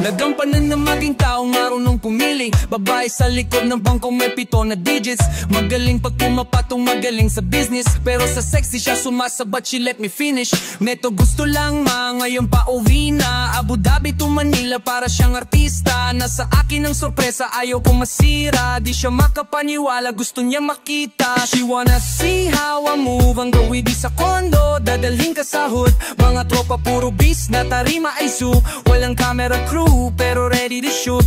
Nagampanan na maging taong marunong pumili. Babae sa likod ng bangko may 7 na digits. Magaling pag pumapatong, magaling sa business. Pero sa sexy siya sumasabat, she let me finish. Neto gusto lang ngayon pa uwi na. Abu Dhabi to Manila para siyang artista. Nasa akin ang sorpresa, ayaw kong masira. Di siya makapaniwala, gusto niya makita. She wanna see how I move. Ang gawin di sa kondo, dadalhin ka sa hood. Mga tropa puro bis na tarima ay zoo. Walang camera crew pero ready to shoot.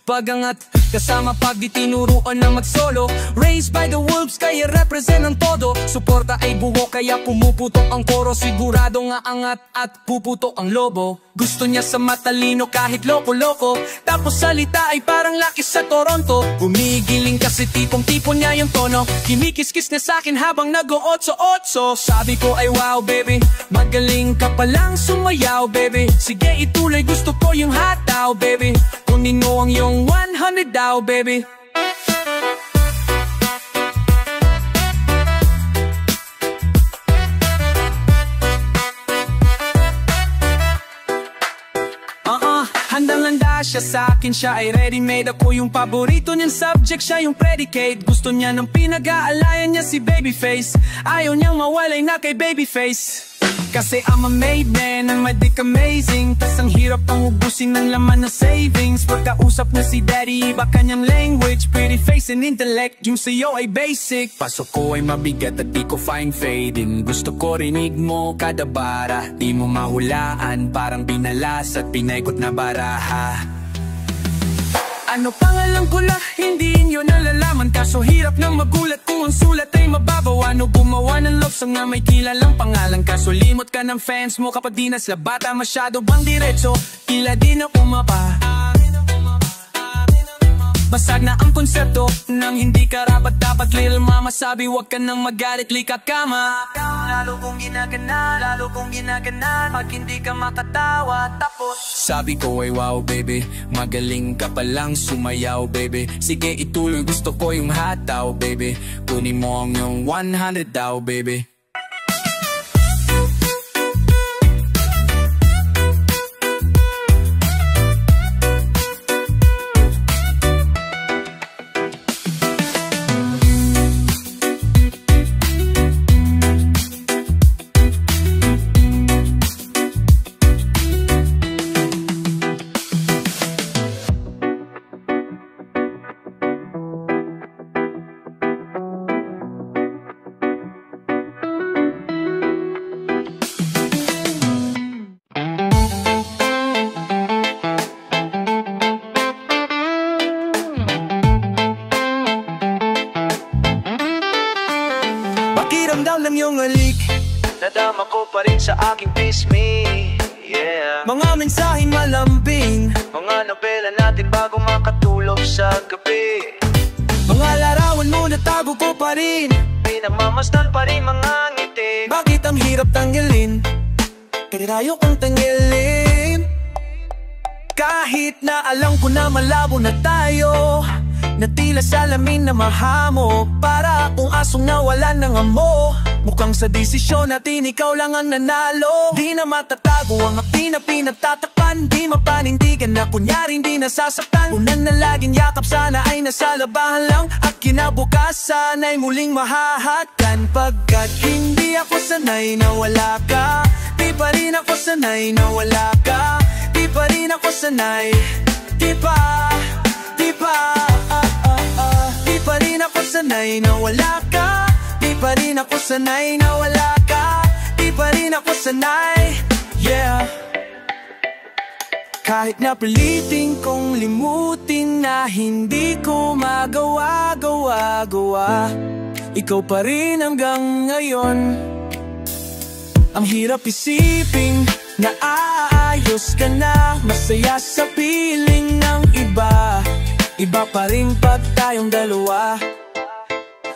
Pagangat kasama pag di tinuruan na mag-solo. Raised by the wolves kaya represent ang todo. Suporta ay buo kaya pumuputok ang koro. Sigurado nga angat at puputok ang lobo. Gusto niya sa matalino kahit loko-loko. Tapos salita ay parang Lucky sa Toronto. Gumigiling kasi tipong-tipo niya yung tono. Kimikiskis niya sa'kin habang nag-o-otso-otso. Sabi ko ay wow baby, magaling ka palang sumayaw baby. Sige ituloy, gusto ko yung hataw baby. Kunin mo ang yung 100 daw baby. Handang-handa siya sa'kin, siya ay ready-made. Ako yung paborito niyang subject, siya yung predicate. Gusto niya ng pinag-aalayan niya si Babyface. Ayaw niyang mawalay na kay Babyface. Kasi I'm a made man, ang madik amazing. Tas ang hirap pang ubusin ng laman ng savings. Pagkausap na si daddy, iba kanyang language. Pretty face and intellect, yung sa'yo ay basic. Pasok ko ay mabigat at di ko find fading. Gusto ko rinig mo kada bara. Di mo mahulaan, parang binalas at pinaikot na baraha. Ano pangalan ko na, hindi nyo nalalaman. Kaso hirap nang magulat kung ang sulat ay mababaw. Ano gumawa ng love song na may kilalang pangalan. Kaso limot ka ng fans mo kapag di na sila bata. Masyado bang diretso, tila di na umapa. Basag na ang konsepto nang hindi karapat dapat. Little mama sabi wag ka nang magalit, likak kama. Lalo kong ginaganan pag hindi ka makatawa. Tapos sabi ko ay wow baby, magaling ka palang sumayaw baby. Sige ituloy, gusto ko yung hataw baby. Kunin mo ang yung 100 daw baby. Pakiramdam lang yung halik, nadama ko pa rin sa aking pismi. Yeah. Mga mensaheng malambing, mga nobela natin bago makatulog sa gabi. Mga larawan mo natago ko pa rin, pinagmamasdan pa rin mga ngiti. Bakit ang hirap tanggalin, kanirayo kong tanggalin. Kahit na alam ko na malabo na tayo, na tila salamin na mahamo. Para akong asong nawalan ng amo. Mukhang sa desisyon natin ikaw lang ang nanalo. Di na matatago ang aking na pinagtatakpan. Di mapanindigan na kunyaring di nasasaktan. Unang na laging yakap sana ay nasa labahan lang. At kinabukasan ay muling mahahatan. Pagkat hindi ako sanay na wala ka. Di pa rin ako sanay na wala ka. Di pa rin ako sanay. Di pa Di pa rin ako sanay na wala ka. Di pa rin ako sanay na wala ka. Di pa rin ako sanay, yeah. Kahit na pilitin kong limutin na hindi ko magawa. Ikaw pa rin hanggang ngayon. Ang hirap isipin na aayos ka na. Masaya sa piling ng iba. Iba pa rin pag tayong dalawa.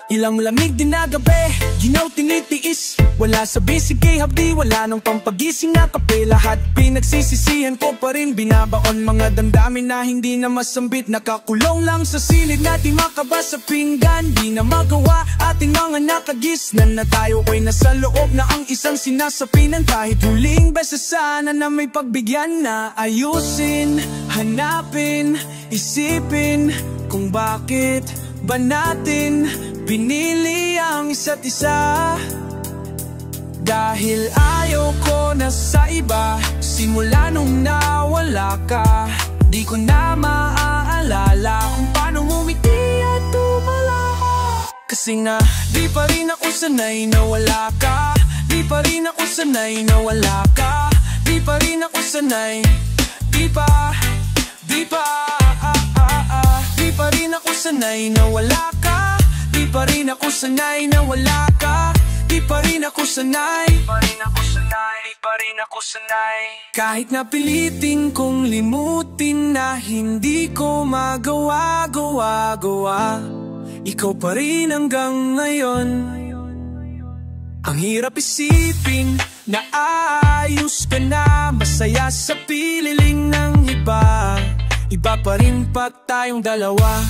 Ilang lamig din na gabi, ginaw tinitiis. Wala sa bisig hapdi, wala nang pampagising na kape. Lahat pinagsisisihan ko pa rin, binabaon mga damdamin na hindi na masambit. Nakakulong lang sa silid natin makaba sa pinggan. Di na magawa ating mga nakagisnan na tayo ay nasa loob na ang isang sinasapinan. Kahit huling beses sana na may pagbigyan na ayusin, hanapin, isipin kung bakit ba natin pinili ang isa't isa. Dahil ayaw ko na sa iba, simula nung nawala ka. Di ko na maaalala kung paano ngumiti at tumalaha. Kasi nga di pa rin ako sanay na wala ka. Di pa rin ako sanay na wala ka. Di pa rin ako sanay. Di pa Di pa rin ako sanay na wala ka. Di pa rin ako sanay na wala ka. Di pa rin ako sanay. Di pa rin ako sanay. Di pa rin ako sanay. Kahit na pilitin kong limutin na hindi ko magawa. Ikaw pa rin hanggang ngayon. Ang hirap isipin na ayos ka na, masaya sa pililing ng iba. Iba pa rin pa tayong dalawa.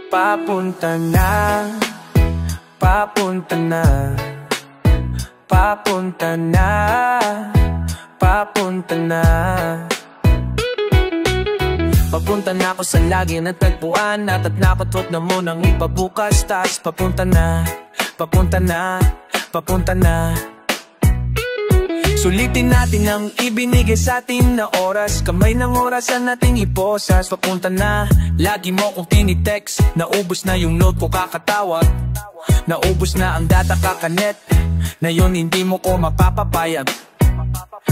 Papunta na, papunta na, papunta na, papunta na. Papunta na ako sa lagi natagpuan at napatot na mo nang ipabukas. Tas papunta na, papunta na, papunta na. Sulitin natin ang ibinigay sa atin na oras. Kamay ng orasan nating iposas. Papunta na, lagi mo kong tinitext. Naubos na yung note ko kakatawag. Naubos na ang data kakanet. Na yun hindi mo ko mapapapayag.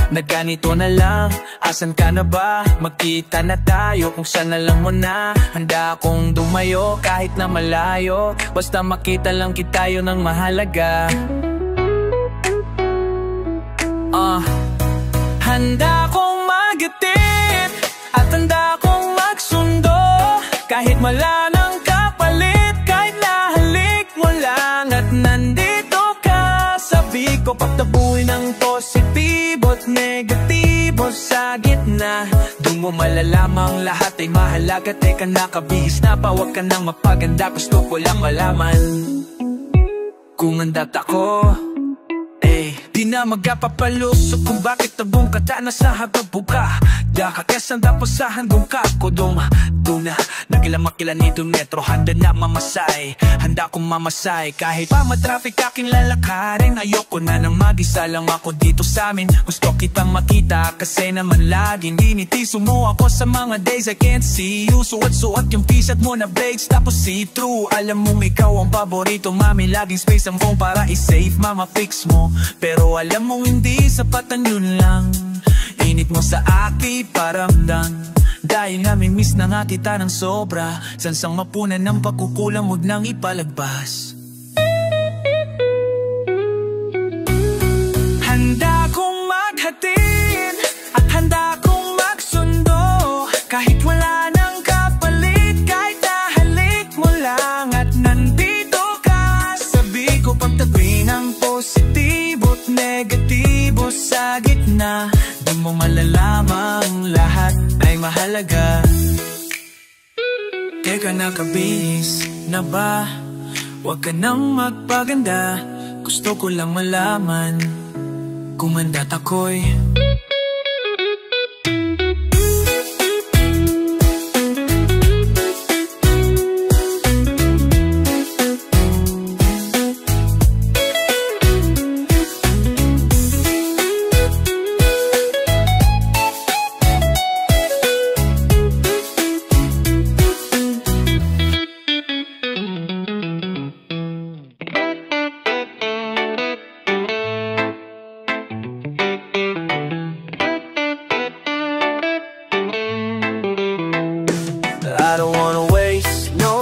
Nagganito na lang, asan ka na ba? Magkita na tayo kung saan na lang mo na. Handa akong dumayo kahit na malayo. Basta makita lang kita, yun ang mahalaga. Handa kong magatid at handa kong magsundo. Kahit wala nang kapalit, kahit nahalik mo lang at nandito ka. Sabi ko pagtabuhin ang positibo't negatibo sa gitna. Doon mo malalamang lahat ay mahalaga. Teka nakabihis na pa, huwag ka nang mapaganda. Gusto ko lang malaman kung handa't ako. Di na magpapalusok kung bakit tabong kata na sa hagabuka. Daka kesan tapos sa handong kakodong. Duna, nagilang makilan itong metro. Handa na mamasay, handa kong mamasay. Kahit pa matraffic aking lalakarin. Ayoko na nang mag-isa lang ako dito sa amin. Gusto kitang makita kasi naman laging dinitiso mo ako sa mga days I can't see you. Suot-suot yung t-shirt mo na blades tapos see-through. Alam mong ikaw ang paborito, mami. Laging space ang phone para i-save, mama fix mo. Pero alam mong hindi sapatan yun lang. Init mo sa aki paramdam. Dahil namimiss na nga kita ng sobra. Sansang mapunan ng pagkukulang, huwag nang ipalagpas. Handa kong maghatid at handa kong magsundo. Kahit wala nang kapalit, kahit nahalik mo lang at nandito ka. Sabi ko pagtabi ng positibo't negatibo sa gitna. Doon mo malalamang lahat ay mahalaga. Teka nakabihis na ba? Huwag ka nang magpaganda. Gusto ko lang malaman kung handa't ako'y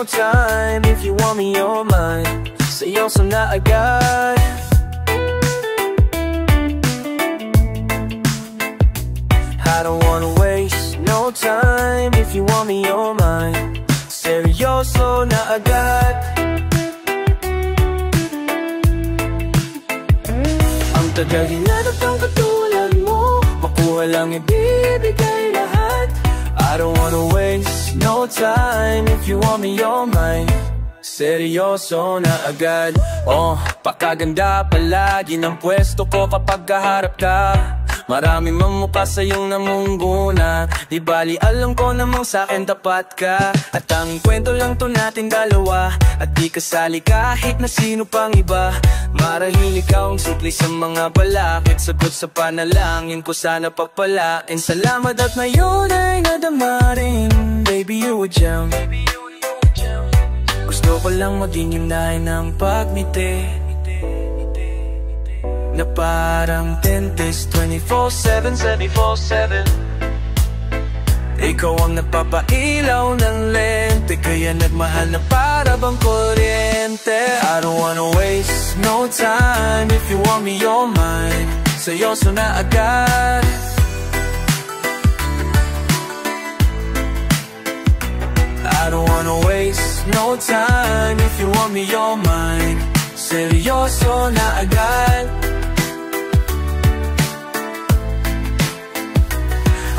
no time. If you want me, you're mine. Seryoso na agad. I don't wanna waste no time. If you want me, you're mine. Seryoso na agad. Ang tagal hinanap ng katulad mo, makuha lang ibibigay lahat. I don't wanna waste no time. If you want me, you're mine. Seryoso na agad. Pakaganda palagi ng pwesto ko kapag kaharap ka. Maraming mamukha sa iyong namunguna. Di bali alam ko namang sa'kin tapat ka. At ang kwento lang to natin dalawa. At di kasali kahit na sino pang iba. Marahil ikaw ang supli sa mga balakid. Sagot sa panalangin ko sana pagpalain. Salamat at ngayon ay nadama rin. Baby, you a gem. Gusto ko lang maging yunahin ng pagmiti na parang dentist 24/7, 24/7. Ikaw ang nagpapailaw ng lente, kaya nagmahal na para bang kuryente. I don't wanna waste no time. If you want me, you're mine. Seryoso na agad. I don't wanna waste no time. If you want me, you're mine. Seryoso na agad.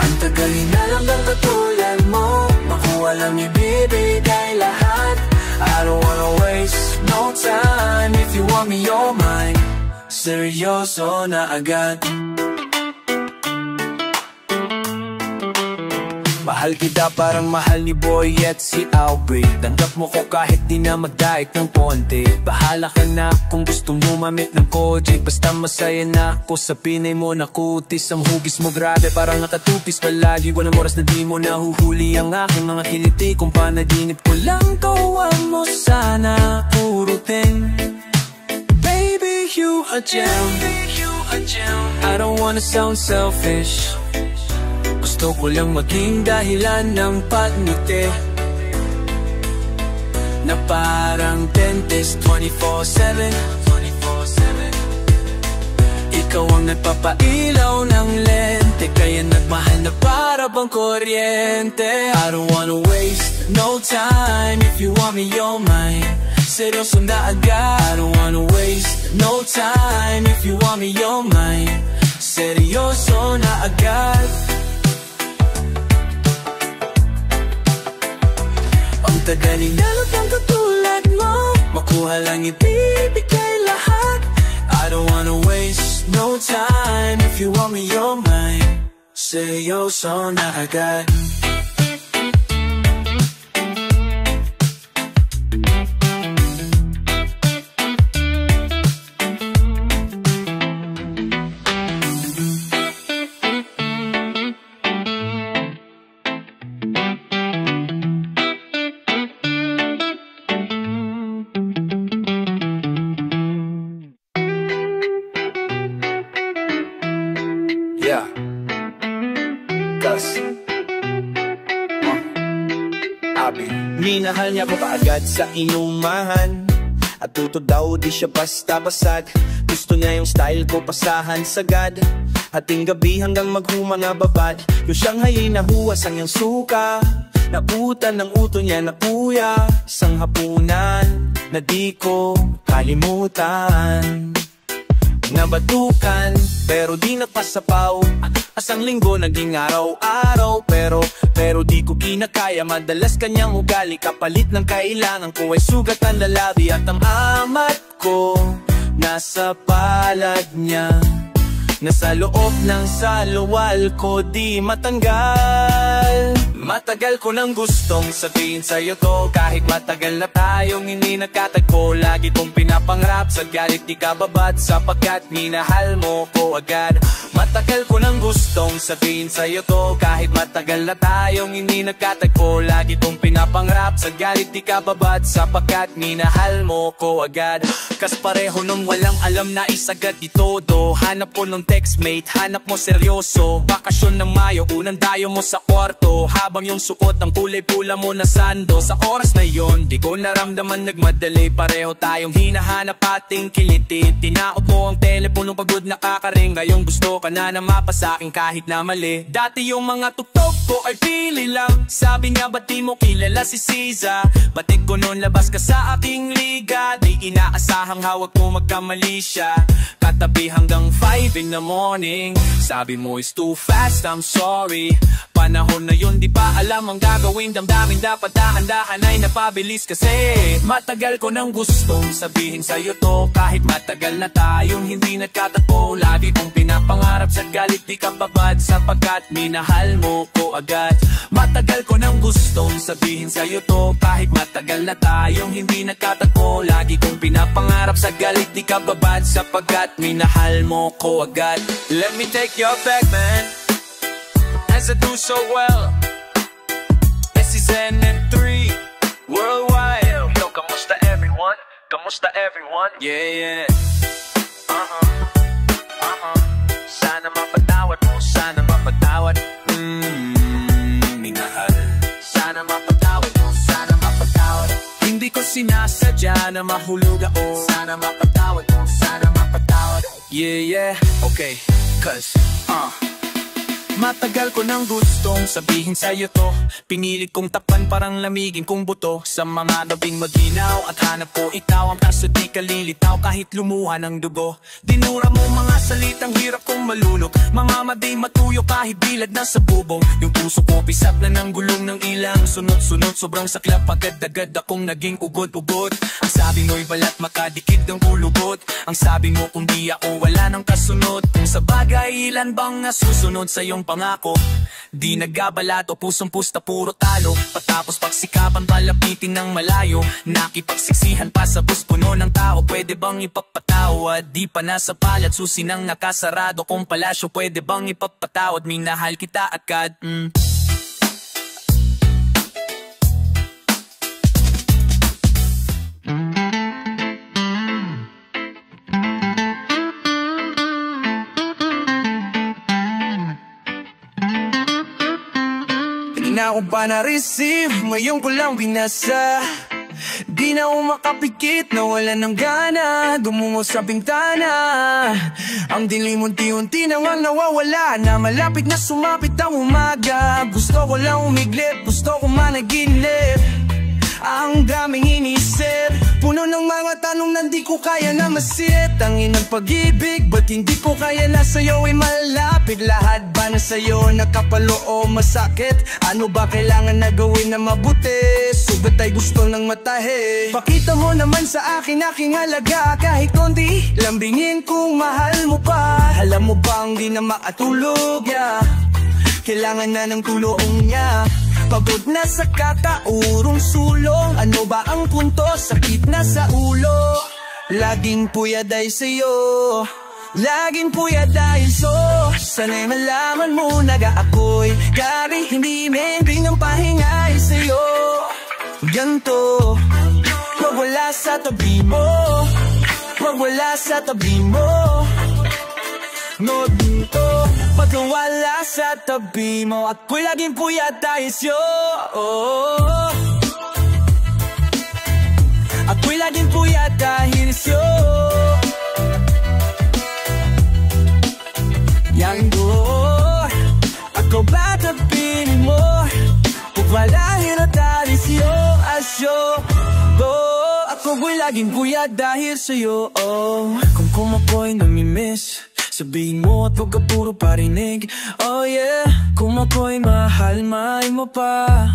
Ang tagal hinanap ng katulad mo, makuha lang ibibigay lahat. I don't wanna waste no time. If you want me, you're mine. Seryoso na agad. Mahal kita parang mahal ni Boy at si Aubrey. Tanggap mo ko kahit di na magdaik ng konti. Bahala ka na kung gusto mo mamit ng Kojik. Basta masaya na ako sa pinay mo na kutis. Ang hugis mo grabe parang nakatupis palagi. Walang oras na di mo nahuhuli ang aking mga kiliti. Kung panaginip ko lang kawan mo sana purutin. Baby, you a gem. I don't wanna sound selfish. Gusto ko lang maging dahilan ng pagngiti na parang dentist 24/7. Ikaw ang nagpapailaw ng lente, kaya nagmahal na para bang kuryente. I don't wanna waste no time. If you want me, you're mine. Seryoso na agad. I don't wanna waste no time. If you want me, you're mine. Seryoso na agad. Ang tagal hinanap ng katulad mo, makuha lang ibibigay lahat. I don't wanna waste no time. If you want me, you're mine. Seryoso na agad. Yeah. Gus. Abi. Minahal niya ko kaagad sa inumahan. At tuto daw di siya basta basag. Gusto niya yung style ko pasahan sagad. Hating gabi hanggang maghumang na babad. Yung Shanghai nahuwas ang iyang suka. Nabutan ng uto niya na kuya. Isang hapunan na di ko kalimutan. Nabatukan, pero di nagpasapaw. Asang linggo naging araw-araw. Pero di ko kinakaya. Madalas kanyang ugali, kapalit ng kailangan ko ay sugat ang lalabi. At ang amat ko nasa palad niya, nasa loob ng saluwal ko di matanggal. Matagal ko nang gustong sabihin sa'yo to, kahit matagal na tayong hindi nagkatagpo. Lagi kong pinapangrap sa galit di ka babad, sapagkat minahal mo ko agad. Matagal ko nang gustong sabihin sa'yo to, kahit matagal na tayong hindi nagkatagpo. Lagi kong pinapangrap sa galit di ka babad, sapagkat minahal mo ko agad. Kas pareho nung walang alam na isagad di todo. Hanap ko ng textmate, hanap mo seryoso. Bakasyon ng Mayo, unang dayo mo sa kwarto. Habang Habang yung suot ang kulay pula mo na sando. Sa oras na yon, di ko naramdaman nagmadali. Pareho tayong hinahanap ating kiliti. Tinaot mo ang telepono pagod nakakaring. Ngayong gusto ka na mapasakin kahit na mali. Dati yung mga tuktok ko ay pili lang. Sabi nga ba't di mo kilala si Siza? Batik ko noon labas ka sa aking liga. Di inaasahang hawak mo magkamali siya. Katabi hanggang 5 in the morning. Sabi mo is too fast, I'm sorry. Panahon na yun di pa alam ang gagawin. Damdamin dapat dahan-dahan ay napabilis. Kasi matagal ko nang gustong sabihin sa'yo to. Kahit matagal na tayong hindi nagkatagpo. Lagi kong pinapangarap sa galit di ka babad. Sapagkat minahal mo ko agad. Matagal ko nang gustong sabihin sa'yo to. Kahit matagal na tayong hindi nagkatagpo. Lagi kong pinapangarap sa galit di ka babad. Sapagkat minahal mo ko agad. Let me take your back, man, as I do so well. SCN and 3 worldwide. Yo, kamusta everyone? Kamusta everyone? Yeah, yeah. Sana mapatawad mo, sana mapatawad. Minahal. Sana mapatawad mo, sana mapatawad. Hindi ko sinasadya na mahulog ako. Sana mapatawad mo, sana mapatawad. Yeah, yeah. Okay, cause matagal ko nang gustong sabihin sa'yo to. Pinilit kong takpan parang lamigin kong buto. Sa mga gabing maginaw at hanap ko ikaw. Ang kaso di ka lilitaw kahit lumuha ng dugo. Dinura mo mga salitang hirap kong malunok. Mga maday matuyo kahit bilad na sa bubong. Yung puso ko pisap na ng gulong ng ilang. Sunod-sunod sobrang saklap agad-agad akong naging ugod-ugod. Ang sabi mo'y balat makadikit ng kulubot. Ang sabi mo kung di ako wala ng kasunod. Kung sa bagay ilan bang nasusunod sa iyong pangako. Di nagabalato, pusong pusta puro talo. Patapos pagsikapan palapitin ng malayo. Nakipagsiksihan pa sa bus puno ng tao. Pwede bang ipapatawad? Di pa nasa palat, susi ng nakasarado kong palasyo. Pwede bang ipapatawad? Minahal kita agad. Di na ako pa na-receive, ngayon ko lang binasa. Di na ako makapikit, nawala ng gana. Gumungo sa bintana. Ang dilim unti-unti nang nawawala na. Malapit na sumapit ang umaga. Gusto ko lang umiglit, gusto ko managinip. Ang daming inisip, puno ng mga tanong na di ko kaya na masit. Ang inang pag-ibig, ba't hindi ko kaya na sa'yo ay malapit? Lahat ba na sa'yo nakapalo o masakit? Ano ba kailangan na gawin na mabuti? Sugat ay gusto ng matahe. Pakita mo naman sa akin aking halaga. Kahit konti, lambingin kung mahal mo pa. Alam mo bang di na makatulog, yeah. Kailangan na ng tulong niya. Pagod na sa kataurong sulong. Ano ba ang punto? Sakit na sa ulo. Laging puyad ay sa'yo. Laging puyad dahil so. Sana'y malaman mo nag-aakoy. Gari hindi mending ng pahinga ay sa'yo. Ganto, wag wala sa tabi mo. Wag wala sa tabi mo. No dito, pag wala sa tabi mo. Ako'y laging puyat dahil sa'yo. Ako'y laging puyat dahil sa'yo. Yang do, ako ba tabihin mo? Kung wala hirap dahil sa'yo. Asyo, ako'y laging puyat dahil sa'yo. Kung ako'y namimiss, sabihin mo at huwag ka puro parinig. Oh yeah, kung ako'y mahal, mahal mo pa.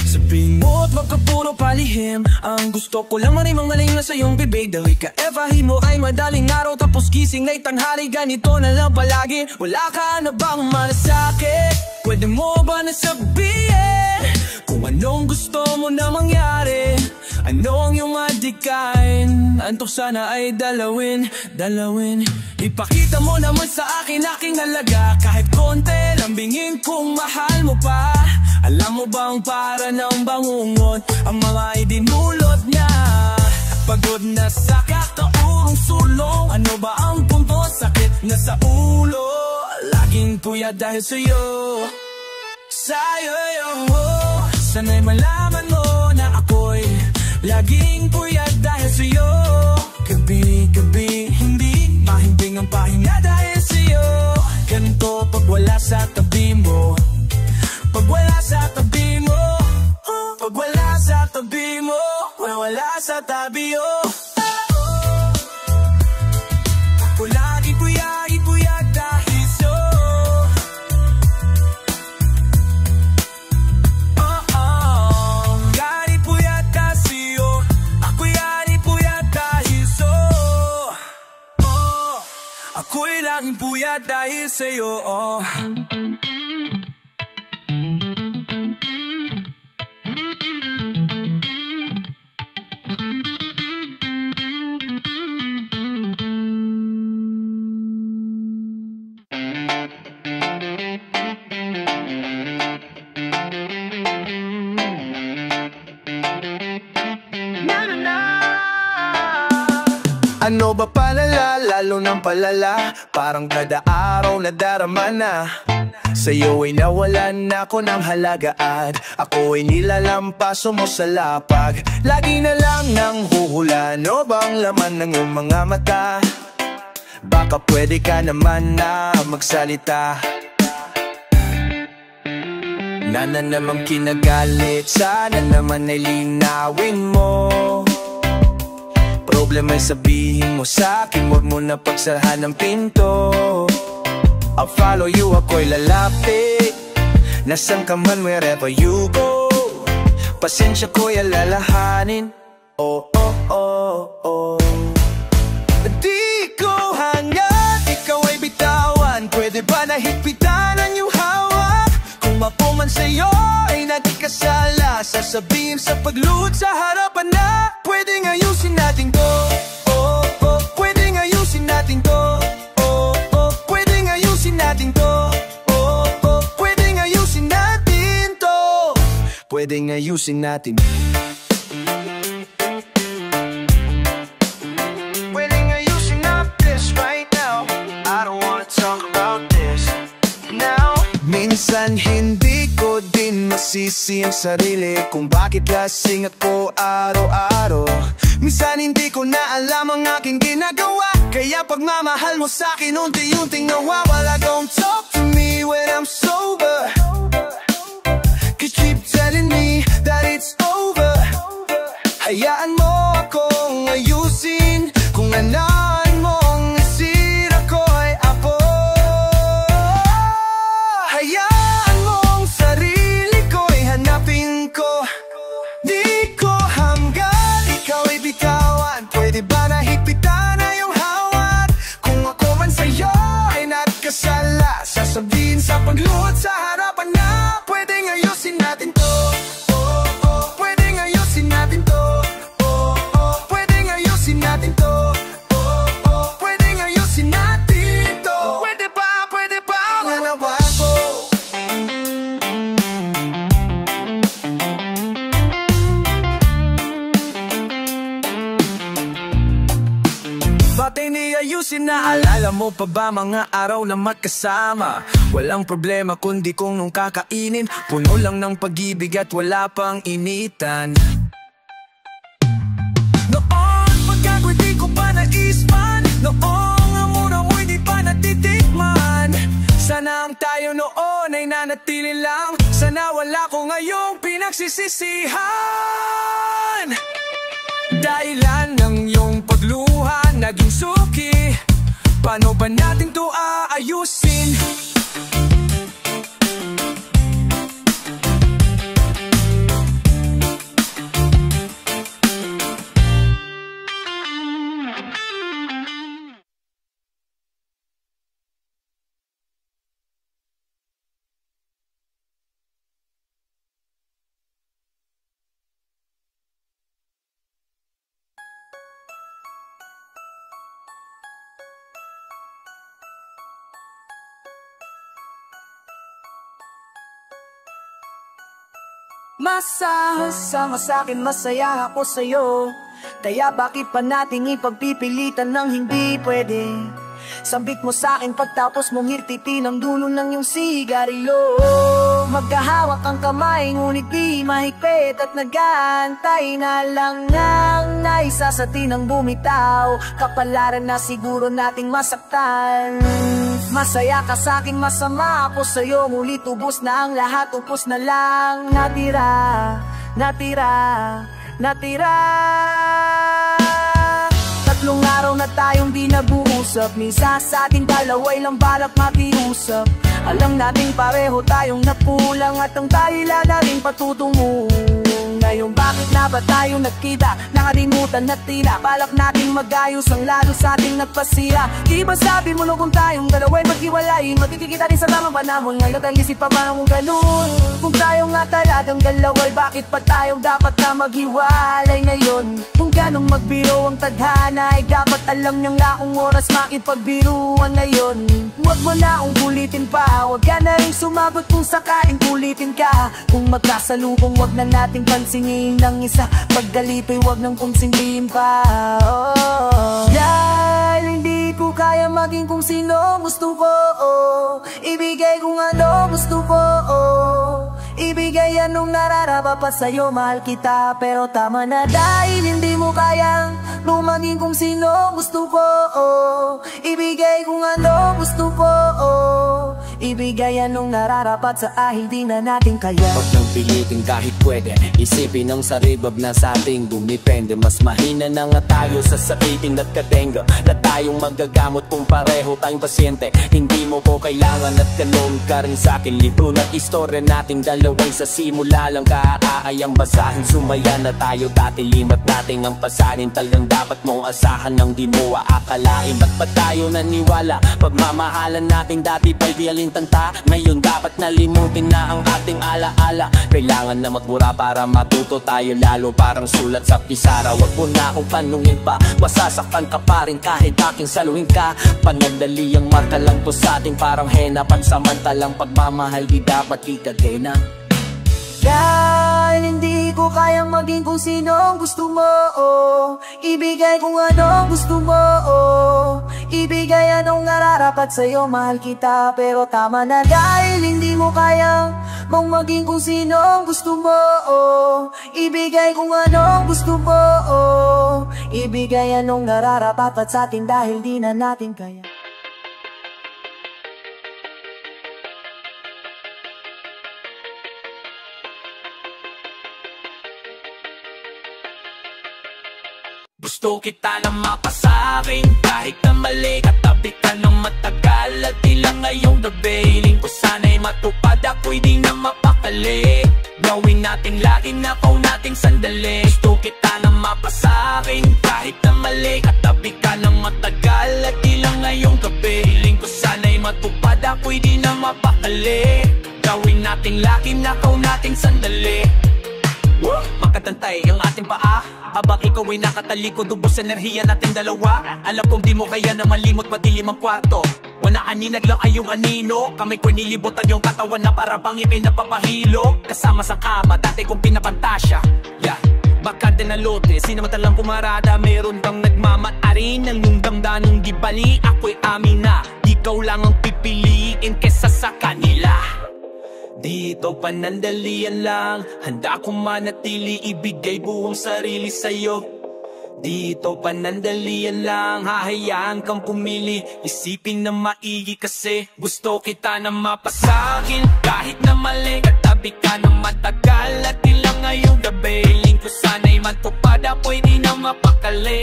Sabihin mo at huwag ka puro palihim. Ang gusto ko lang marimang-maling na sa iyong bibig. Dahil ka-evahin mo ay madaling araw. Tapos gising na'y tanghali, ganito na lang palagi. Wala ka na bang malasakit? Pwede mo ba nasabihin kung anong gusto mo na mangyari? Ano ang iyong adikain? Antok sana ay dalawin. Ipakita mo naman sa akin aking halaga. Kahit konti, lambingin kung mahal mo pa. Alam mo bang para ng bangungot ang mga idinulot niya? Pagod na sa kataurong sulong. Ano ba ang punto? Sakit na sa ulo. Laging puyat dahil sa'yo. sa'yo. Sana'y malaman mo na ako'y laging puyat dahil sa'yo. Gabi-gabi hindi mahimbing ang pahinga dahil sa'yo. Ganito pag wala sa tabi mo, pag wala sa tabi mo, pag wala sa tabi mo, wala sa tabi mo. Lagi puyat dahil sa'yo. Gani puyat sa'yo, ako'y gani puyat dahil sa'yo. Ako'y laging puyat dahil sa'yo. Ano ba palala, lalo ng palala, parang kada araw na darama na. Sa'yo ay nawalan ako ng halaga at ako ay nilalampaso mo sa lapag. Lagi na lang nang huhula, ano bang laman ng iyong mga mata? Baka pwede ka naman na magsalita. Nana namang kinagalit, sana naman ay linawin mo. Problema ay sabihin mo sa'kin, huwag mo na pagsarhan ng pinto. I'll follow you, ako'y lalapit, nasan ka man wherever you go. Pasensya ko'y alalahanin, oh oh oh oh. Di ko hangad, ikaw ay bitawan, pwede ba nahigpitan ang iyong hawak? Kung mapuman sa'yo ay nagkasala, sasabihin sa pagluhod sa harapan na pwedeng ayusin natin to. Oh oh, pwedeng ayusin natin to. Oh oh, pwedeng ayusin natin to. Oh oh, pwedeng ayusin natin to. Pwedeng ayusin natin. Pwedeng ayusin up this right now. I don't wanna talk about this now. Minsan hindi ko din masisi ang sarili kung bakit lasing ako araw-araw. Minsan hindi ko na alam ang aking ginagawa, kaya pagmamahal mo sa'kin unti-unting nawawala. Don't talk to me when I'm sober, 'cause you keep telling me that it's over. Hayaan mo akong ayusin kung anaan mong isira ko ay apo. Hayaan mong sarili ko'y hanapin ko. Di ko hanggan, ikaw ay bitawan, pwede ba nahigpitan na iyong hawak? Kung ako man sa'yo ay nagkasala, sasabihin sa pagluhod sa harapan na pwedeng ayusin natin to. Oh oh, pwedeng ayusin natin to. Oh oh, pwedeng ayusin natin to. Oh oh, pwedeng ayusin natin to. Pwede ba nanawa ko? Bakit niayusin na? Alala mo pa ba mga araw na magkasama? Walang problema kundi kung nung kakainin, puno lang ng pag-ibig at wala pang initan. Noon pagkako'y di ko pa naispan, noong ang muna mo'y di pa natitikman. Sana ang tayo noon ay nanatili lang, sana wala ko ngayong pinagsisisihan. Dahilan ng iyong pagluha naging suki, paano ba natin to aayusin? Masasama sa'kin, masaya ako sa'yo, kaya bakit pa nating ipagpipilitan ng hindi pwede? Sambit mo sa'kin pagtapos mong hirtitin ang dulo ng iyong sigarilyo. magkahawak ang kamay, ngunit di mahigpit at nag-aantay na lang ang naisa sa tinang bumitaw. Kapalaran na siguro nating masaktan. Masaya ka sa'king masama ako sa'yo, ngunit ubos na ang lahat, upos na lang natira, natira, natira. Tatlong araw na tayong di nag-uusap, minsan sa ating dalawa'y lang balak makiusap. Alam nating pareho tayong napulang at ang dahilan na rin patutungo. Ngayon bakit na ba tayong nagkita? Nakalimutan na tila balak nating mag-ayos ang lalo sa ating nagpasira. Di ba sabi mo no kung tayong dalawa'y maghiwalay, magkikita rin sa tamang panahon. Ngayon ang isip pa ba mong ganun? Kung tayo nga talagang dalawa'y bakit pa tayo dapat na maghiwalay ngayon? Kung ganong magbiro ang tadhana ay dapat alam niyang na kung oras makipagbiruan ngayon. Huwag mo na akong kulitin pa, huwag ka na rin sumagot kung sakaling kulitin ka. Kung magkasalubong huwag na nating pansinin ng isa, paggalito'y huwag nang konsintihin pa. Dahil hindi ko kaya maging kung sino gusto ko, ibigay kung ano gusto ko, ibigay anong nararapat pa sa'yo, mahal kita pero tama na. Dahil hindi mo kayang maging kung sino gusto ko, ibigay kung ano gusto ko, ibigay anong nararapat sa hindi na natin kaya. Huwag nang pilitin kahit pwede, isipin ang saribab na sa ating dumipende. Mas mahina na nga tayo sa sakitin at kadenga na tayong magagamot kung pareho tayong pasyente. Hindi mo ko kailangan at kalong ka rin sa'kin. Libro na istorya nating dalaway sa simula lang kakaayang basahin. Sumaya na tayo dati, limat natin ang pasanin. Talagang dapat mong asahan ng di mo aakalain. Ba't ba tayo naniwala? Pagmamahalan natin dati pa'y di alintanta. Ngayon dapat nalimutin na ang ating alaala. Kailangan na magbura para matuto tayo lalo, parang sulat sa pisara. Wag mo na akong tanungin pa, masasaktan ka pa rin kahit aking saluhin ka. Panandali ang marka lang to sa ating parang hena. Pansamantalang pagmamahal di dapat ikagena. Dahil hindi ko kayang maging kung sino ang gusto mo, ibigay kung ano gusto mo, ibigay anong nararapat sa'yo, mahal kita pero tama na. Dahil hindi mo kayang maging kung sino ang gusto mo, ibigay kung ano gusto mo, ibigay anong nararapat sa atin dahil di na natin kaya. Gusto kita na mapasakin kahit na mali, katabi ka ng matagal at ilang ngayong gabi. Hiling ko sana'y matupad, ako'y di na mapakali. Gawin natin lagi na kau nating sandali. Gusto kita na mapasakin kahit na mali, katabi ka ng matagal at ilang ngayong gabi. Hiling ko sana'y matupad, ako'y di na mapakali. Gawin natin lagi na kau nating sandali. Makatantay ang ating paa habang ikaw ay nakatalikod, ubos enerhiya natin dalawa. Alam kong di mo kaya na malimot madilim ang kwarto. Wanaaninag lang ay yung anino, kamay ko'y nilibutan yung katawan na para bang ipinapapahilo. Kasama sa kama, dati kong pinapantasya. Yeah, baka din na lote, sinamatalang pumarada. Meron kang nagmamatarin ng yung damdanong di bali. Ako'y amin na, ikaw lang ang pipiliin kesa sa kanila. Dito panandalian lang, handa kong manatili, ibigay buong sarili sa'yo. Dito panandalian lang, hahayaan kang pumili, isipin na maigi kasi gusto kita na mapasakin. Kahit na mali, katabi ka ng matagal at ilang ngayong gabi. Hiling ko sana'y matupad, ako'y di na mapakali.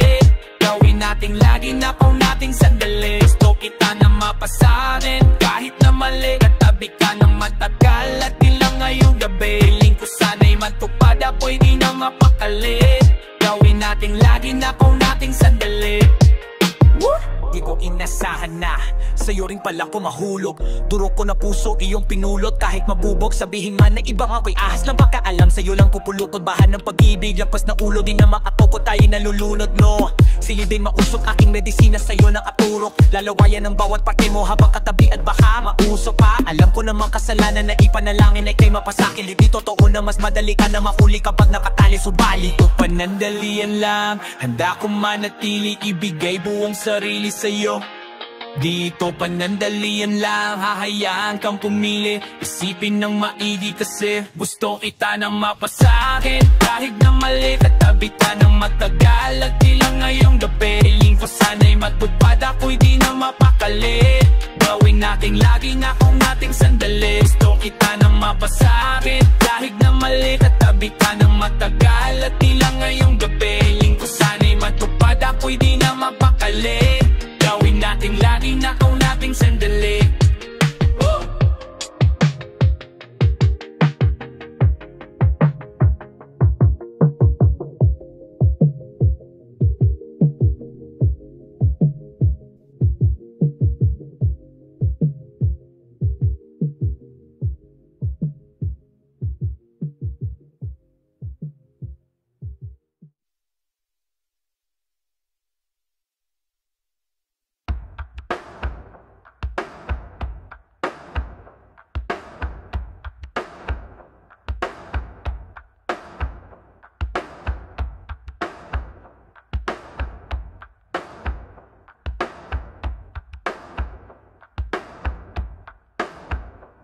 Gawin nating lagi na kau nating sandali. Gusto kita na mapasakin kahit na mali, katabi ka ng matagal at ilang ngayong gabi. Hiling ko sana'y matupad, ako'y di na mapakali. Gawin nating lagi na kau nating sandali. Di ko inasahan na sa'yo rin pala ko mahulog. Durok ko na puso iyong pinulot. Kahit mabubog sabihin man na ibang ako'y ahas lang pakaalam. Sa'yo lang pupulutod bahan ng pag-ibig. Lampas na ulo din naman ako ko tayo nalulunod no. Silid din mausok aking medisina sa'yo ng aturok. Lalawayan ng bawat parte mo habang katabi at baka mausok pa. Alam ko namang kasalanan na ipanalangin ay kay mapasakin. Hindi totoo na mas madali ka na mahuli kapag nakatali. Subalit ito panandalian lang, handa kong manatili, ibigay buong sarili sa'yo. Dito panandalian lang, hahayaan kang pumili. Isipin ng maigi kasi gusto kita na mapasakin. Kahit na mali, katabi ka ng matagal. At ilang ngayong gabi, hiling ko sana'y matupad. Ako'y di na mapakali. Gawin nating lagi na kung nating sandali. Gusto kita na mapasakin. Kahit na mali, katabi ka ng matagal. At ilang ngayong gabi, hiling ko sana'y matupad. Ako'y di na mapakali. Gawin nating lagi na kung nating sandali.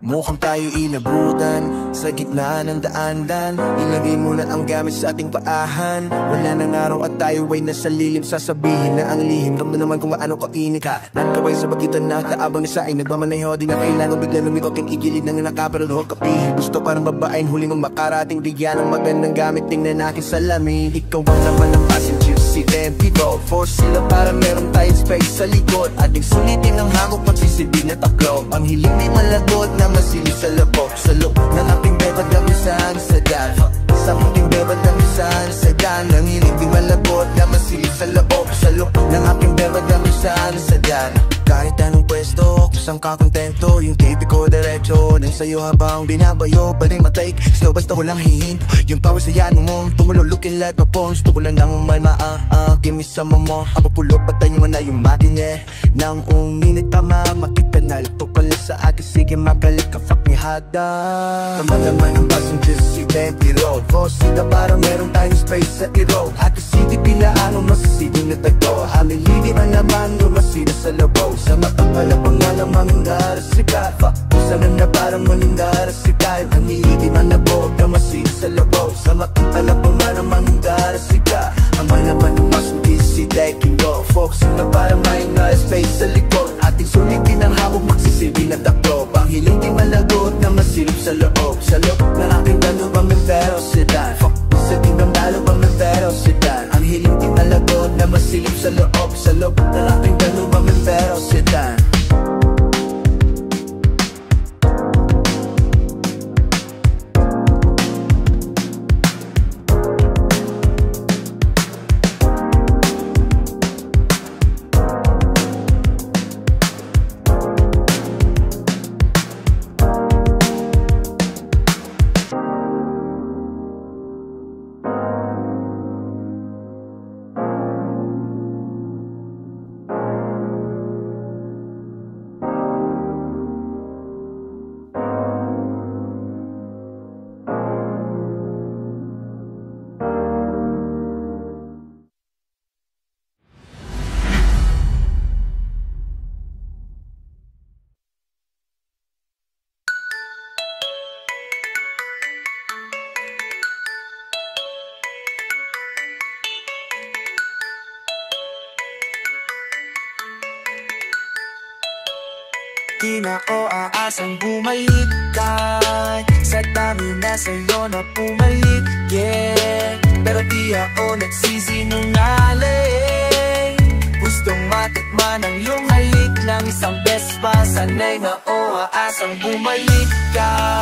Mukhang tayo inabutan sa gitna ng daan-daan. Ilagay muna ang gamit sa ating paahan. Wala nang araw at tayo ay nasa lilim. Sasabihin na ang lihim, ramdam naman kung maano kainit ka. Nakakaway sa pagitan na kaabang na sa'yo. Nagmamaneho di na kailangan bigla lumiko. King igilid ng nakaparalo kapi. Gusto parang babaeng huling mong makarating. Bigyan ng magandang gamit, tingnan natin sa lamin. Ikaw ang naman ang passenger seat and people. For sila para meron tayong space sa likod. Ating sulitin ang hamok magsisibig na taklo. Ang hiling di malagot na masilip sa labok. Sa loob ng ating bebad gamisan sa dal. Sa ating bebad gamisan sa dal. Ang hiling di malagot na masilip sa loob. Sa loob ng ating bebad gamisan sa dal. Kahit anong pwesto, kusang kakontento. Yung tape ko diretso nang sa'yo habang binabayo. Pwedeng matake, slow basta walang hihinto. Yung power sa yan mo, tumulo looking like a phones. Tubulan ng may kimisama mo. Ang papulo patay mo na yung matine. Nang uminit pa mamakit ka na. Ito pala sa akin, sige magalit ka fucking hada. Naman ang passenger seat empty road. Fosita para meron tayong space sa i-road. At city pilaano masisiding na tagto. Hamilini man naman lumasida sa labo. Sa matapala pangalamang narasikat. Sana na parang manindarasikay. Ang hiigi man na boog na masida sa labo. Sa matapala pangalamang narasikat. Ang malaman ng mas busy taking go. Focusing na parang may space sa likod. Ating sulitin ang hamog magsisibi na takbo. Panghiling di malagot na masilip sa loob. Sa loob na aking dalo ba may pero sedan. Sa tinggang dalo ba may pero sedan. Ang hiling di malagot na masilip sa loob. Sa loob na aking dalo ba may pero sedan. Di na ako aasang bumalik ka. Sa dami na sa'yo na pumalit, yeah. Pero di ako nagsisinungaling. Gustong matikman ang iyong halik ng isang beses pa. Sana'y na ako aasang bumalik ka.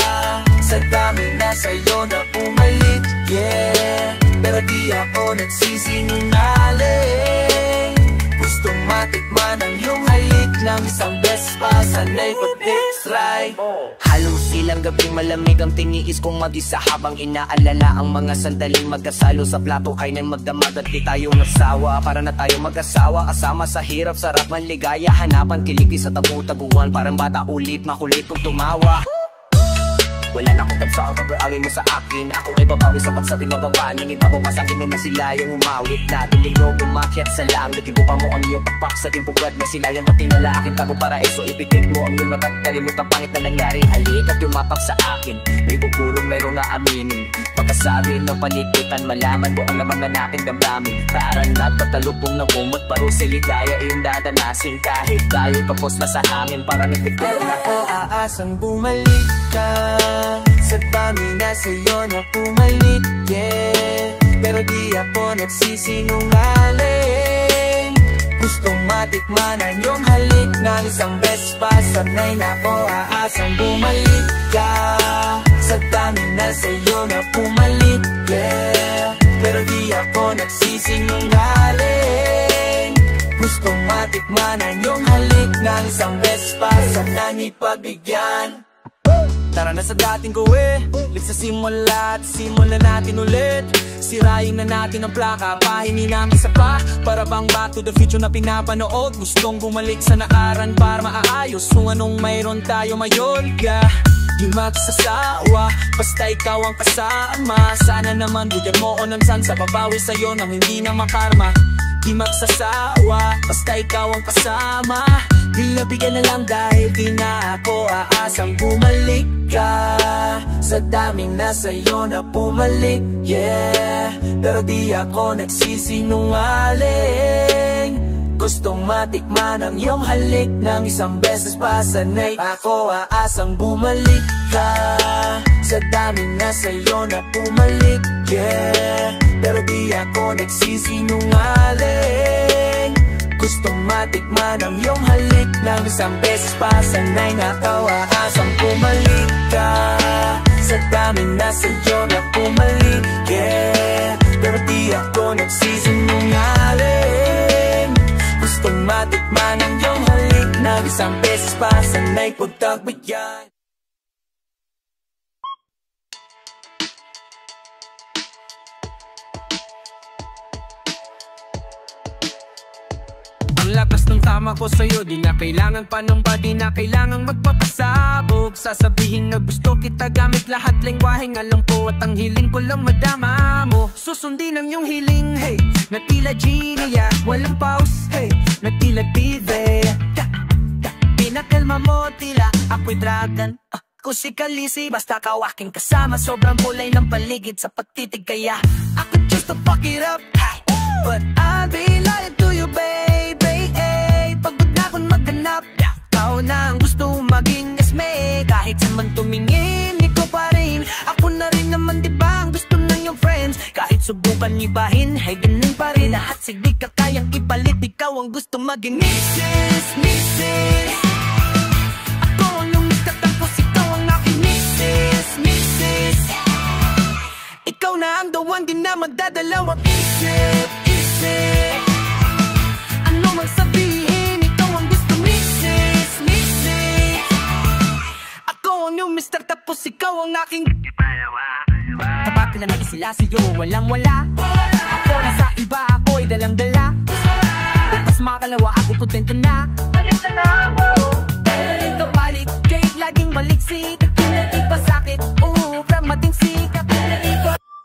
Sa dami na sa'yo na pumalit, yeah. Pero di ako nagsisinungaling. Gustong matikman ang iyong halik ng isang beses pa. Sana'y pag-try. Halong silang gabing malamig ang tiniis kong mag-isa. Habang inaalala ang mga sandaling magkasalo sa plato. Ay nang magdamag at di tayo nasawa. Para na tayo mag-asawa, kasama sa hirap, sarap, manligaya. Hanapan, kiliti sa tabu-tabuan. Parang bata ulit, makulit kong tumawa. Wala na akong tapsa, pag-aawin mo sa akin. Ako ay babawi sa pagsabi mababa. Nangin ako masakin na sila yung umawit na tulinog, umakyat sa langit. Ibupa mo ang iyong pakpak sa timpugad na sila yung matinala akin. Tago paraiso, ipitig mo ang iyong matat. Kalimutan pangit na nangyari. Halik at yumapak sa akin. May bubulong meron na aminin. Pagkasabi ng panikitan, malaman mo ang laman na natin damdamin. Parang nagpatalubong na bumot, parusi ligaya iyong dadanasin. Kahit tayo tapos na sa hangin, parang nagpipil na ako aasang bumalik ka. Sa dami na sa'yo na pumalit, yeah. Pero di ako nagsisinungaling. Gustong matikman ang iyong halik ng isang beses pa. Sanay na ako aasang bumalik ka. Sa dami na sa'yo na pumalit, yeah. Pero di ako nagsisinungaling. Gustong matikman ang iyong halik ng isang beses pa. Sana ipagbigyan. Tara na sa dating gawin, ulit sa simula at simulan natin ulit. Sirayin na natin ang plaka, pahini namin sa pa. Para bang back to the future na pinapanood. Gustong bumalik sa nakaraan para maaayos kung anong mayroon tayo mayon, yeah. Di magsasawa, basta ikaw ang kasama. Sana naman bigyan mo o ng chance, babawi sa'yo nang hindi na makarma. Di magsasawa, basta ikaw ang kasama. Dilabigyan na lang dahil di na ako aasang bumalik ka. Sa daming nasa'yo na pumalik, yeah. Pero di ako nagsisinungaling. Gustong matikman ang iyong halik ng isang beses pa. Sanay ako aasang bumalik ka. Sa daming nasa'yo na pumalik, yeah. Pero di ako nagsisinungaling. Gustong matikman ang iyong halik ng isang beses pa. Sanay na ako aasang bumalik ka. Sa daming nasa'yo na pumalik, yeah. Pero di ako nagsisinungaling. Gustong matikman ang iyong halik ng isang beses pa. Sanay pagtagbigyan. Ang lakas ng tama ko sa'yo, di na kailangan pa ng pa, di na kailangan magpapasabog. Sasabihin na gusto kita gamit lahat lengguwaheng alam ko. At ang hiling ko lang madama mo. Susundin ang iyong hiling, hey, na tila genie, walang pause, hey, na tila TV. Pinakalma mo tila ako'y dragon, kung si Khaleesi, basta ka aking kasama. Sobrang kulay ng paligid sa pagtitig, kaya I could just to fuck it up, but I'll be lying to you, baby. Pagod na akong maghanap, ikaw na ang gusto maging esme. Kahit saan man tumingin, ikaw pa rin. Ako na rin naman, diba, ang gusto ng iyong friends. Kahit subukan ibahin, hey, ganun pa rin. Lahat sige ka kayang ipalit, ikaw ang gusto maging Mrs. Mrs. Ako ang lumikat, tapos ikaw ang aking Mrs. Mrs. Ikaw na ang the one, di na magdadalawang isip. Ano mang sabihin, ikaw ang gusto, Mrs. Mrs. Ako ang yung Mr. Tapos ikaw ang aking tapat na nais sila sa'yo, walang wala. Ako na sa iba, ako'y dalang-dala. Tapos makalawa, ako kontento na. Ito balik, Jake, laging maliksik. Iba sakit, pramating sikat.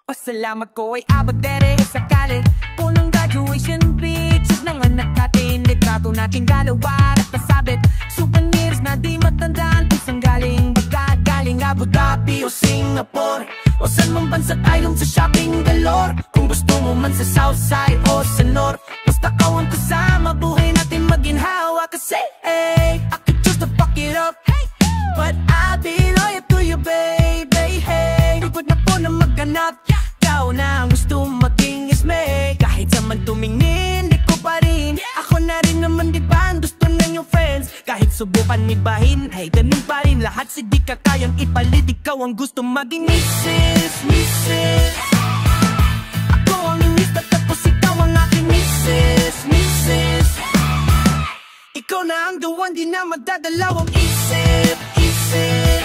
Pasalamat ko ay abot dere sa kali. Punong graduation pictures ng anak natin. Litrato natin galawan at nasabit. Souvenirs na di matandaan kung saan galing. Bagat galing Abu Dhabi o Singapore, o saan mang bansa tayo sa shopping galore. Kung gusto mo man sa Southside o sa North, basta kaw ang kasama, buhay natin maginhawa. Kasi hey, I could just to fuck it up, hey, but I'll be loyal to you, baby. Hey, pagod na po na maghanap, ikaw na ang gusto maging isme. Kahit saan man tumingin, di ko pa rin. Ako na rin naman, diba, ang gusto ng iyong friends. Kahit subukan ibahin, hey, ganun pa rin. Lahat sige ka kayang ipalit, ikaw ang gusto maging Mrs. Mrs. Ako ang inis, tapos ikaw ang aking Mrs. Mrs. Ikaw na ang the one, di na magdadalawang isip. Isip.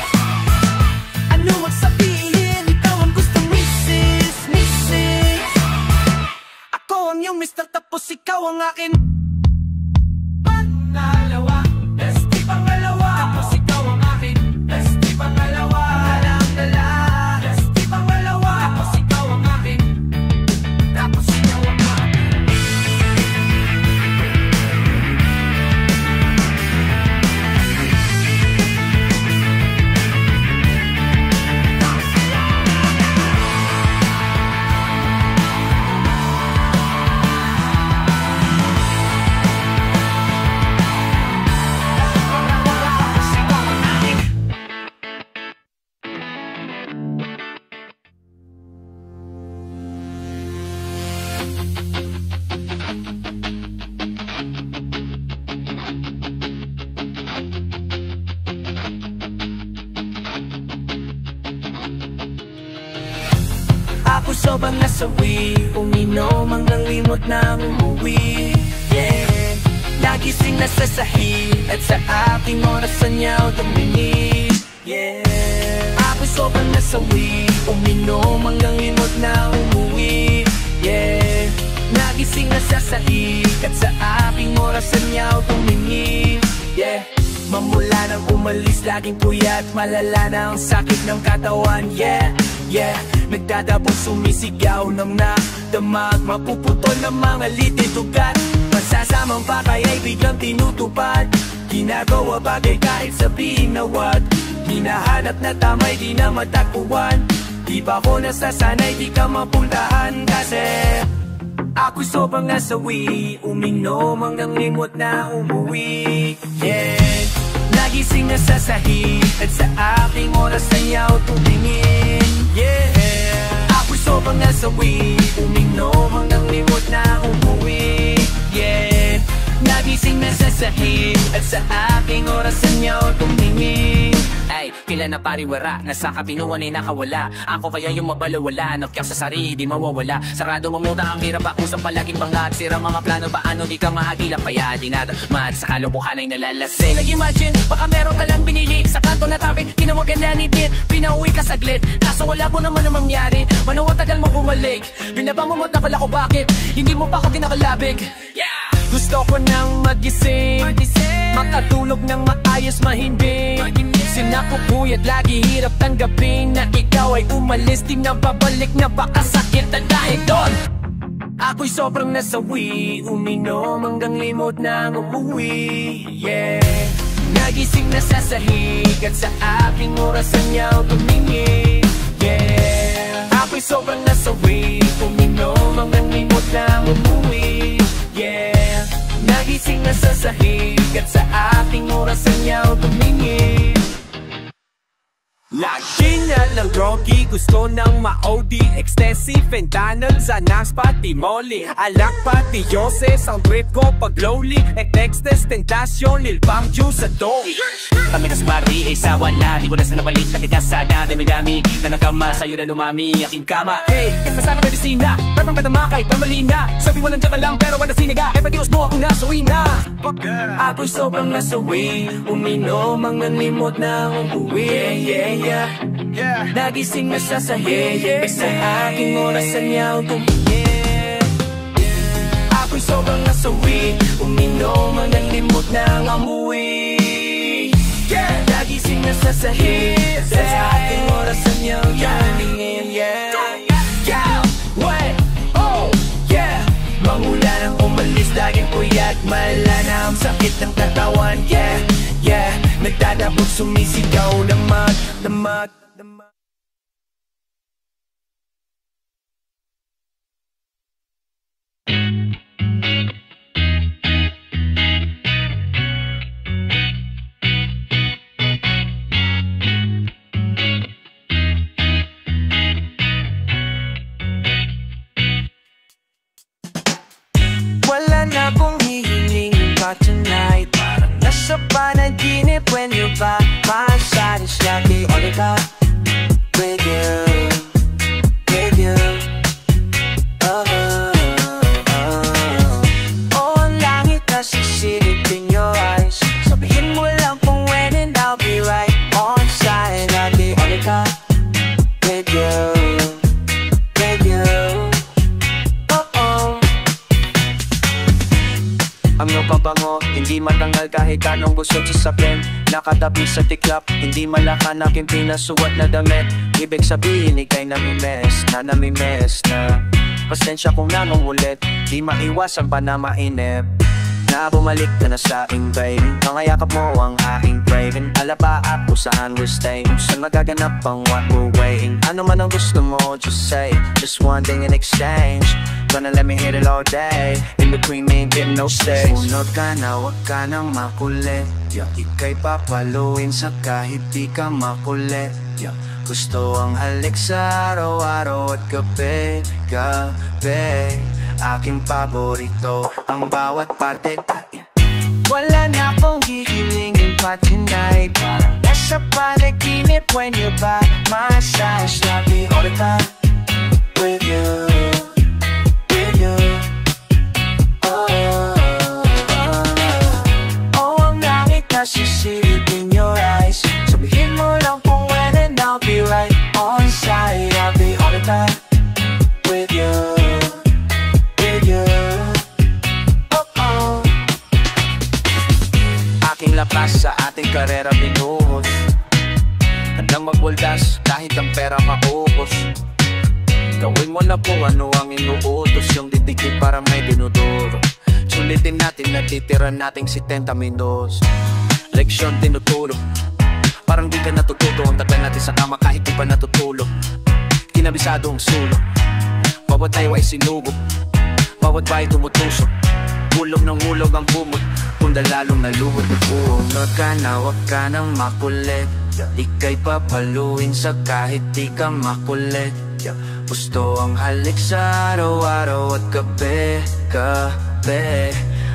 Ano ang sabihin, ikaw ang gusto, Mrs. Mrs. Ako ang iyong Mr. Tapos ikaw ang akin pangalawa, besti pangalawa. Tapos ikaw ang akin besti pangalawa. Ako sobrang nasawi, uminom hanggang limot na umuwi. Yeah, nagising na sa sahig at sa aking orasan niya tumingin. Yeah, ako sobrang nasawi, uminom hanggang limot na umuwi. Yeah, nagising na sa sahig at sa aking orasan niya tumingin. Yeah, mamula nang umalis, laging puyat, malala na ang sakit ng katawan. Yeah, yeah, nagdadabog, sumisigaw ng nadamag, mapuputol ng mga litit ugat. Masasamang pakay ay biglang tinutupad, ginagawa bagay kahit sabihin na wag. Hinahanap na tamay, di na matakbuhan, di pa ako nasasanay, di ka mapuntahan. Kasi ako'y sobrang nasawi, uminom hanggang limot na umuwi. Yeah, nagising na sa sahig at sa aking oras na yaw tumingin. Yeah, ako'y sobrang nasawi, uminom hanggang limot na umuwi. Yeah, nagising na sa sahig at sa aking oras na yaw tumingin. Ay, kailan na pariwara, nasa kapinuan ay nakawala. Ako kaya yung mabalawala, nakyak sa sarili di mawawala. Sarado mamuta ang hirap, ako sa palaging bangat. Sira mga plano, paano di ka mahagilap, kaya di nadamad sa kalubukan ay nalalasing. Nag-imagine, baka meron ka lang binili sa kanto na tabi, kinawagan na nitid, pinauwi ka saglit, kaso wala ko naman na mangyari. Manuwa tagal mo bumalik, binabamumot na pala ko, bakit hindi mo pa ako kinakalabig? Yeah! Gusto ko nang magising, makatulog ng maayos, mahimbing. Sinakupuyat, lagi hirap tanggapin na ikaw ay umalis, di na babalik, na baka sakit na dahil doon. Ako'y sobrang nasawi, uminom hanggang limot na umuwi. Yeah, nagising na sa sahig at sa aking orasan niya tumingin. Yeah, ako'y sobrang nasawi, uminom hanggang limot na umuwi. Yeah, nagising na sa sahig at sa aking orasan niya tumingin. Lagi na lang groggy, gusto ng ma-OD, ecstasy, fentanyl, Xanax, pati molly, alak pati yoses, ang trip ko pag lowly, Extest, tentasyon, Lil Pump Juice, Adobe. Kami na sumari, sawa na, di ko na sa nabalit, natigas sana, dami-dami, na nakama, sa'yo na lumami, aking kama. Hey, kasi sana medisina, parang matamakay, pamali na, sabi mo nandiyan ka lang, pero wala siniga, e pag-ios mo akong nasuwi na. Ako'y sobrang nasawi, uminom ang nanlimot na umuwi. Yeah, nagising na sa sahig, sa aking orasan niya tumingin. Ako'y sobrang nasawi, uminom ang nanlimot na amuwi. Nagising na sa sahig, sa aking orasan niya tumingin. Mangula nang umalis, laging puyat, malala na ang sakit ng katawan. Yeah, nagdadabog, sumisigaw ng magdamag. Wala na akong hihilingin pa tonight, parang nasa panaginip when you're by my side. It's like the only time with you, with you. Oh, ang langit na sisilip in your eyes. Sabihin mo lang kung when and I'll be right on side. Like the only time with you, with you. Ang iyong pabango, hindi matangal kahit anong gusto sasapin. Nakatabi sa tiklap, hindi malakan aking pinasuot na damit. Ibig sabihin, ika'y namimiss na pasensya kung nangungulit, di maiwasan pa na mainip. Na bumalik ka na sa aking babe, pangayakap mo ang aking craving. Alaba ako saan we're staying, saan magaganap ang what we're waiting. Ano man ang gusto mo, just say, just one thing in exchange. Gonna let me hit it all day, in between me and getting no stays. Sunod ka na, wag ka nang makulit, ika'y papaluin sa kahit di ka makulit. Gusto ang halik sa araw-araw at gabi, aking paborito ang bawat parte. Wala na akong hihilingin pa tonight, parang nasa panaginip when you're by my side. Love me all the time, with you, with you. Oh, ang langit na sisilip in your eyes. Sabihin mo lang kung when and I'll be right on side. I'll be all the time with you, with you. Aking lakas sa ating karera binuhos, handang magwaldas kahit ang pera maubos. Gawin mo na kung ano ang inuutos, yung didikit para may dinuduro. Sulitin natin, natitira nating 70 minutos. Leksyon tinuturo, parang di ka natututo. Ang tagal natin sa kama kahit di pa natutulog. Kinabisado ang sulok, bawat tayo ay sinugo, bawat bahay tumutusok. Hulog ng hulog ang bumot, kunda lalong naluhod. Huwag ka na, huwag ka nang makulit. Ika'y papaluin sa kahit di ka makulit. Gusto ang halik sa araw-araw at gabi, gabi.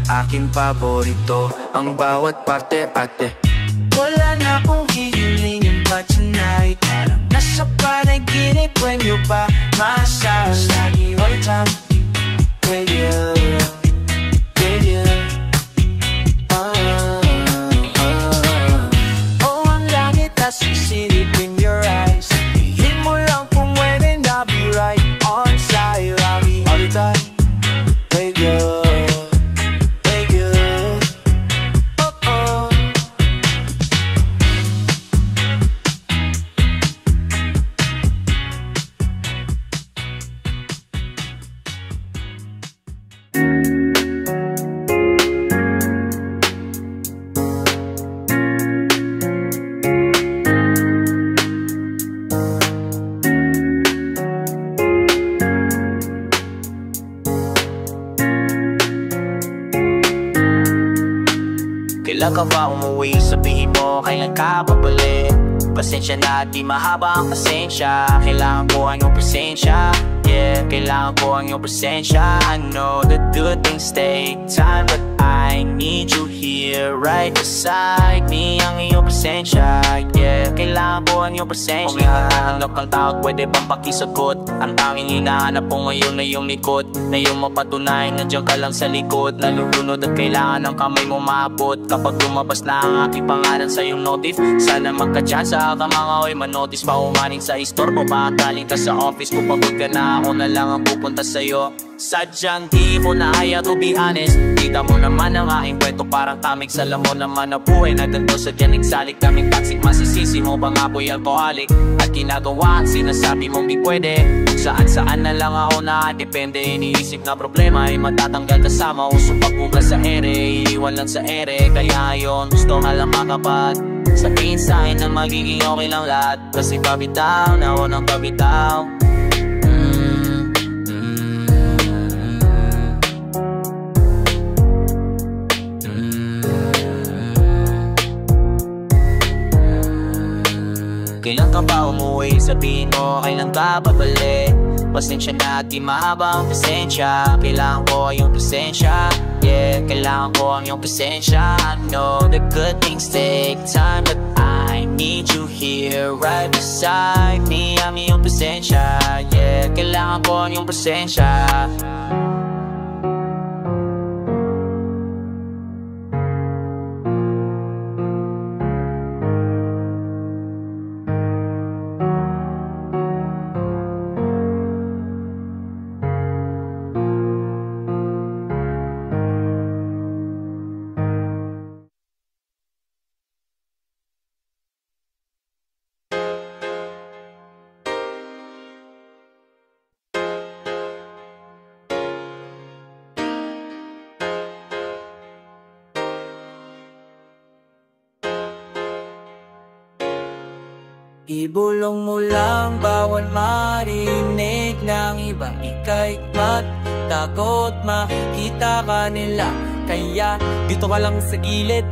Aking paborito ang bawat parte-parte. Wala na akong hihilingin pa tonight. Parang nasa panaginip when you're by my side. Lagi all the time with you, with you. Oh, ang langit na sisilip in your eyes. Hihil mo lang kung when and I'll be right on side. Lagi all the time with you, with you. Kailan ka ba umuwi? Sabihin mo, kailan ka babalik? Pasensya na, di mahaba ang pasensya. Kailangan ko ang iyong presensya. Yeah, kailangan ko ang iyong presensya. I know that good things take time, but I need you here right beside me. Ang iyong presensya. Yeah, kailangan ko ang iyong presensya. Kung hinahanap kang tawag, pwede bang pakisagot? Ang tanging hinahanap ko ngayon na iyong likod, na iyong mapatunayan, nandiyan ka lang sa likod. Nalulunod at kailangan ng kamay mo maabot. Kapag lumabas na ang aking pangalan sa iyong notif, sana magka-chance ka mga oy manotis pa umaning sa istorbo. Makakaling ka sa office ko, pagod ka na, ako na lang ang pupunta sa'yo. Sadyang di ko na kaya to be honest. Kita mo naman ang aking kwento, parang tamig. Salam mo naman na buhay na ganito, sadyang nagsalik kaming toxic. Masisisi mo ba nga po'y alcoholic? At ginagawa ang sinasabi mong di pwede. Kung saan-saan na lang ako nakadepende. Iniisip na problema ay matatanggal kasama. Usong pagbuga sa ere, iiwan lang sa ere. Kaya yun, gusto nga lang makapat. Sabihin sa'kin na magiging okay lang lahat. Kasi pabitaw na ako ng pabitaw. Kailan ka ba umuwi? Sabihin mo, kailan ka babalik? Pasensya na, di mahaba ang pasensya. Kailangan ko ang iyong presensya. Yeah, kailangan ko ang iyong presensya. I know the good things take time, but I need you here right beside me. Ang iyong presensya. Yeah, kailangan ko ang iyong presensya. Ibulong mo lang, bawal marinig ng iba. Ika'y matakot, makita ka nila. Kaya dito ka lang sa gilid,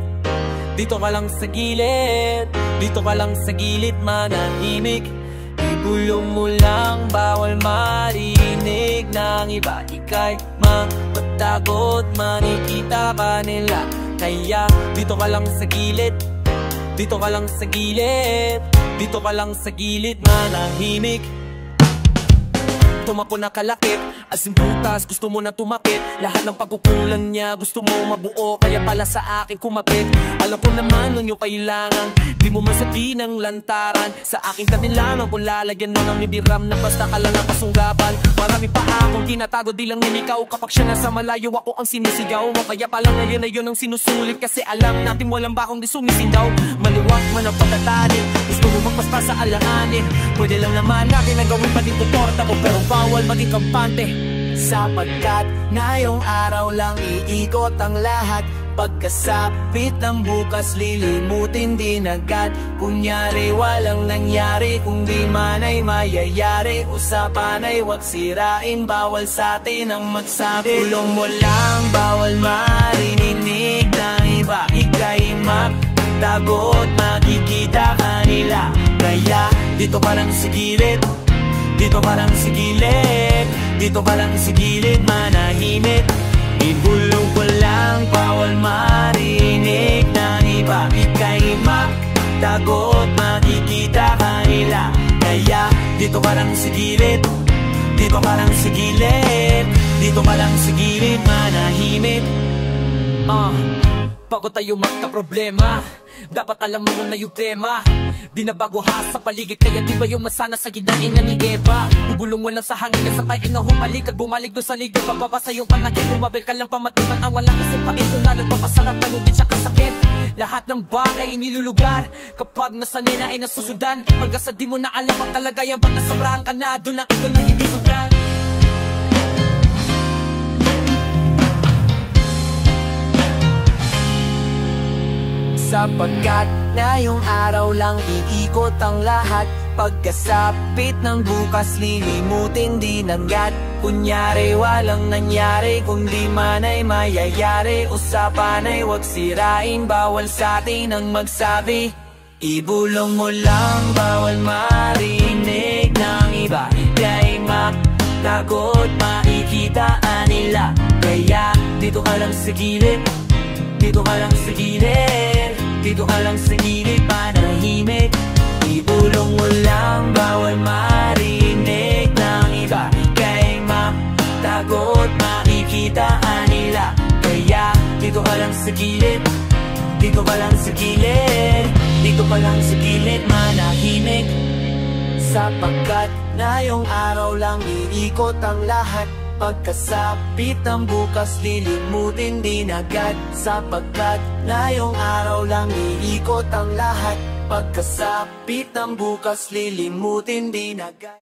dito ka lang sa gilid, dito ka lang sa gilid, manahimik. Ibulong mo lang, bawal marinig ng iba. Ika'y matakot, makita ka nila. Kaya dito ka lang sa gilid, dito ka lang sa gilid, dito ka lang sa gilid, manahimik. ako nakalakip. As in butas, gusto mo na tumakit. Lahat ng pagkukulang niya, gusto mo mabuo. Kaya pala sa akin kumapit. Alam ko naman nun yung kailangan. Di mo man sabihin ng lantaran. Sa aking kanilangan kung lalagyan mo ng nibiram na basta ka lang ang pasunggaban. Marami pa akong tinatago, di lang ikaw. Kapag siya nasa malayo, ako ang sinisigaw mo. Kaya pala ngayon na yun ang sinusulit. Kasi alam natin walang bakong di sumisigaw. Maliwag man ang pagkatanin, gusto mo magpaspas sa alanganin. Pwede lang naman natin na gawin pati tutorta ko, pero bawal maging kampante. Sapagkat ngayong araw lang iikot ang lahat. Pagkasapit ng bukas lilimutin din agad. Kunyari walang nangyari, kung di man ay mayayari. Usapan ay wag sirain, bawal sa atin ang magsabi. Tulong mo lang, bawal marinig ng iba. Ika'y magtagot, makikita kanila. Kaya dito ka lang sa gilid, dito ka lang sa gilid, dito ka lang sa gilid, manahimik. Ibulong ko lang, bawal marinig ng iba. Ika'y magtagot, makikita kanila. Kaya dito ka lang sa gilid, dito ka lang sa gilid, dito ka lang sa gilid, manahimik. Bago tayo magka-problema, dapat alam mo na yung tema. Binabago ha sa paligid, kaya di ba yung masana sa ginain na ni Eva. Bubulong mo lang sa hangin, sa tayo na humalik at bumalik doon sa ligid. Pababasa yung panakit, bumabil ka lang pamatiman. Ang walang isipain, kung nagpapasarap, tanugin siya kasakit. Lahat ng bagay nilulugar kapag nasanay na ay nasusundan. Pagkasa di mo na alam ang kalagayan, pag nasobrahan ka na, doon ang ito na hindi sudan. Sapagkat ngayong araw lang iikot ang lahat. Pagkasapit ng bukas lilimutin din agad. Kunyari walang nangyari, kung di man ay mayayari. Usapan ay wag sirain, bawal sa atin ang magsabi. Ibulong mo lang, bawal marinig ng iba. Ika'y magtagot, makikita nila. Kaya dito ka lang sa gilid, dito ka lang sa gilid, dito ka lang sa gilid, manahimik. Ibulong mo lang, bawal marinig ng iba. Ika'y magtagot, makikita nila. Kaya dito ka lang sa gilid, dito ka lang sa gilid, dito ka lang sa gilid, manahimik. Sapagkat ngayong araw lang iikot ang lahat. Pagkasapit ng bukas lilimutin din agad. Sapagkat ngayong araw lang iikot ang lahat. Pagkasapit ng bukas lilimutin din agad.